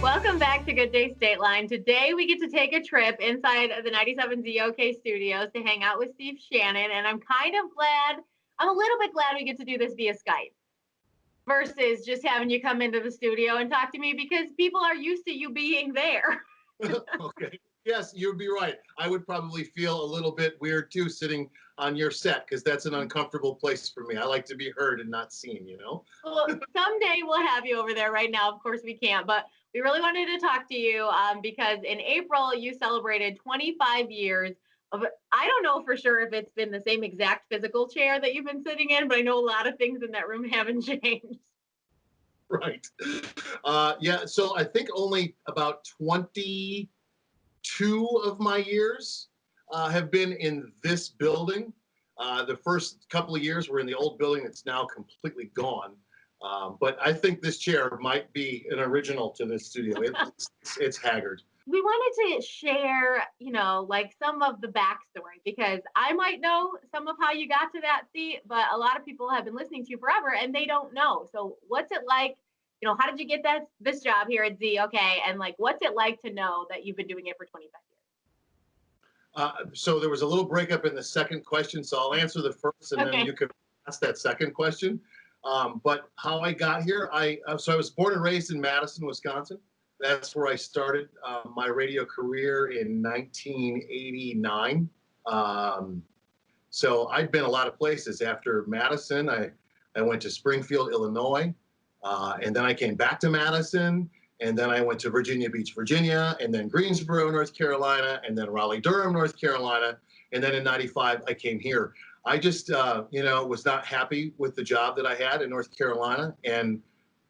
Welcome back to Good Day State Line. Today we get to take a trip inside of the 97 ZOK studios to hang out with Steve Shannon, and I'm a little bit glad we get to do this via Skype versus just having you come into the studio and talk to me because people are used to you being there. Okay. Yes, you'd be right. I would probably feel a little bit weird too sitting on your set because that's an uncomfortable place for me. I like to be heard and not seen, you know? Well, someday we'll have you over there. Right now, of course, we can't, but we really wanted to talk to you because in April, you celebrated 25 years of, I don't know for sure if it's been the same exact physical chair that you've been sitting in, but I know a lot of things in that room haven't changed. Right. Yeah, so I think only about 22 of my years have been in this building. The first couple of years were in the old building that's now completely gone. But I think this chair might be an original to this studio. It's haggard. We wanted to share, like some of the backstory because I might know some of how you got to that seat, but a lot of people have been listening to you forever and they don't know. So what's it like? How did you get this job here at ZOK? And like, what's it like to know that you've been doing it for 25 years? So there was a little breakup in the second question, so I'll answer the first and then you can ask that second question. But how I got here, so I was born and raised in Madison, Wisconsin. That's where I started my radio career in 1989. So I'd been a lot of places. After Madison, I went to Springfield, Illinois, and then I came back to Madison, and then I went to Virginia Beach, Virginia, and then Greensboro, North Carolina, and then Raleigh-Durham, North Carolina, and then in '95 I came here. I just, was not happy with the job that I had in North Carolina and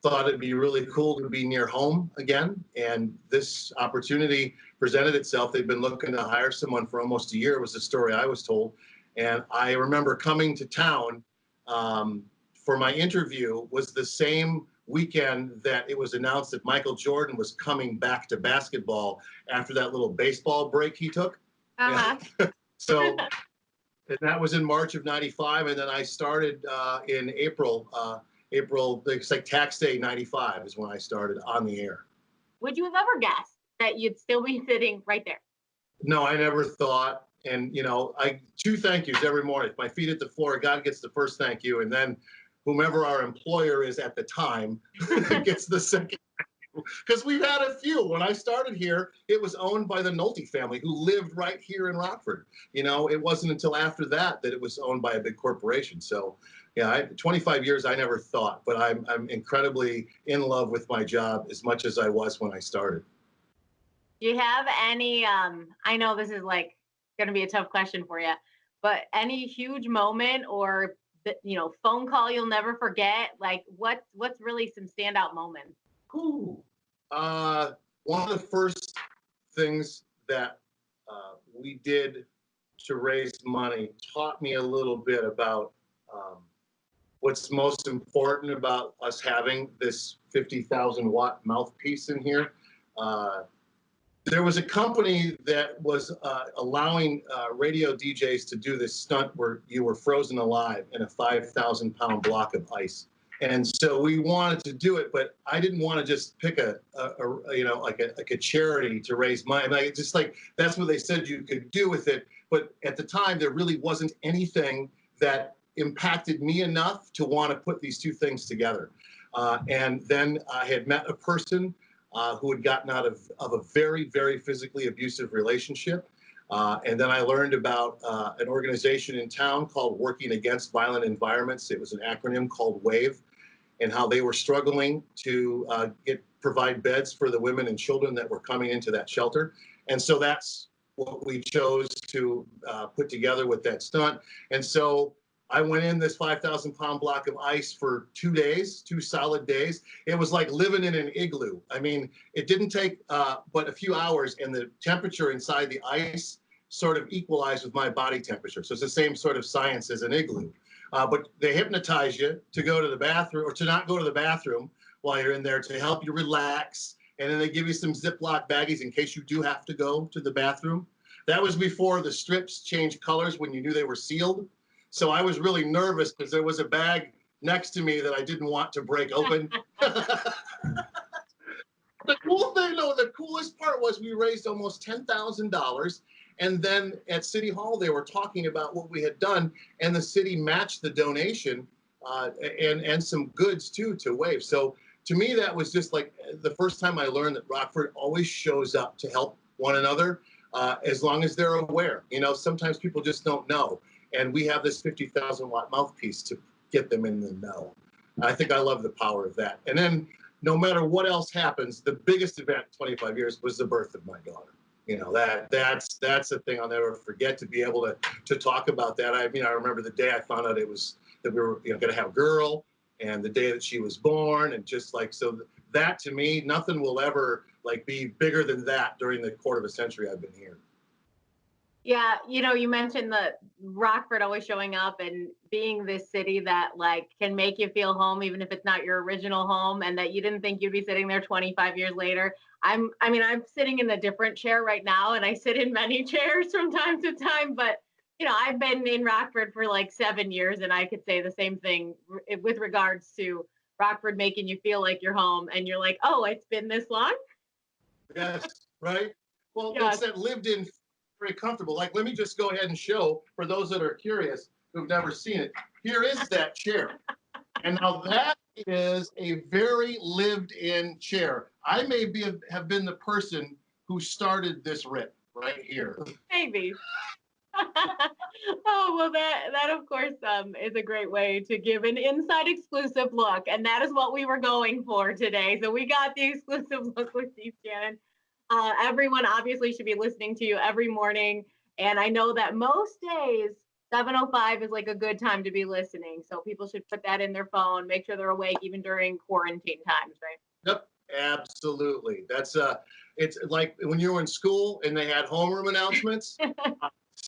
thought it'd be really cool to be near home again. And this opportunity presented itself. They've been looking to hire someone for almost a year, was the story I was told. And I remember coming to town for my interview was the same weekend that it was announced that Michael Jordan was coming back to basketball after that little baseball break he took. So and that was in March of '95, and then I started in April. It's like tax day '95 is when I started on the air. Would you have ever guessed that you'd still be sitting right there? No, I never thought. And I two thank yous every morning. If my feet hit the floor, God gets the first thank you, and then whomever our employer is at the time gets the second. Because we've had a few. When I started here, it was owned by the Nolte family who lived right here in Rockford. It wasn't until after that it was owned by a big corporation. So, yeah, 25 years I never thought, but I'm incredibly in love with my job as much as I was when I started. Do you have any, I know this is like going to be a tough question for you, but any huge moment or, phone call you'll never forget? Like what's really some standout moments? Ooh. One of the first things that we did to raise money taught me a little bit about what's most important about us having this 50,000 watt mouthpiece in here. There was a company that was allowing radio DJs to do this stunt where you were frozen alive in a 5,000 pound block of ice. And so we wanted to do it, but I didn't want to just pick a charity to raise money. That's what they said you could do with it. But at the time, there really wasn't anything that impacted me enough to want to put these two things together. And then I had met a person who had gotten out of a very, very physically abusive relationship. And then I learned about an organization in town called Working Against Violent Environments. It was an acronym called WAVE, and how they were struggling to provide beds for the women and children that were coming into that shelter. And so that's what we chose to put together with that stunt. And so I went in this 5,000 pound block of ice for 2 days, 2 solid days. It was like living in an igloo. I mean, it didn't take but a few hours, and the temperature inside the ice sort of equalized with my body temperature. So it's the same sort of science as an igloo. But they hypnotize you to go to the bathroom or to not go to the bathroom while you're in there to help you relax. And then they give you some Ziploc baggies in case you do have to go to the bathroom. That was before the strips changed colors when you knew they were sealed. So I was really nervous because there was a bag next to me that I didn't want to break open. cool thing, no, the coolest part was we raised almost $10,000. And then at City Hall, they were talking about what we had done, and the city matched the donation and some goods too to Wave. So to me, that was just like the first time I learned that Rockford always shows up to help one another as long as they're aware. You know, sometimes people just don't know. And we have this 50,000 watt mouthpiece to get them in the know. I think I love the power of that. And then no matter what else happens, the biggest event in 25 years was the birth of my daughter. You know, that's the thing I'll never forget, to be able to talk about that. I mean, I remember the day I found out that we were going to have a girl, and the day that she was born, and just like, so that to me, nothing will ever like be bigger than that during the quarter of a century I've been here. Yeah, you know, you mentioned the Rockford always showing up and being this city that like can make you feel home even if it's not your original home, and that you didn't think you'd be sitting there 25 years later. I'm sitting in a different chair right now, and I sit in many chairs from time to time, but you know, I've been in Rockford for like 7 years, and I could say the same thing with regards to Rockford making you feel like you're home, and you're like, oh, it's been this long. Yes, right. Well, it's Yes. that lived in, very comfortable. Like, let me just go ahead and show for those that are curious who've never seen it. Here is that chair. And now that is a very lived in chair. I may have been the person who started this rip right here. Maybe. Oh, well, that of course is a great way to give an inside exclusive look, and that is what we were going for today. So we got the exclusive look with Steve Shannon. Everyone obviously should be listening to you every morning, and I know that most days 7:05 is like a good time to be listening. So people should put that in their phone, make sure they're awake even during quarantine times, right? Yep, absolutely. It's like when you were in school and they had homeroom announcements.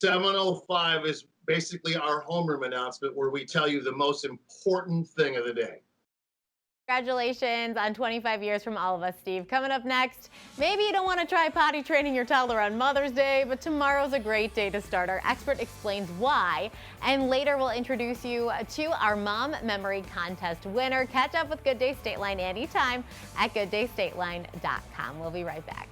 7:05 is basically our homeroom announcement, where we tell you the most important thing of the day. Congratulations on 25 years from all of us, Steve. Coming up next, maybe you don't want to try potty training your toddler on Mother's Day, but tomorrow's a great day to start. Our expert explains why, and later we'll introduce you to our Mom Memory Contest winner. Catch up with Good Day Stateline anytime at gooddaystateline.com. We'll be right back.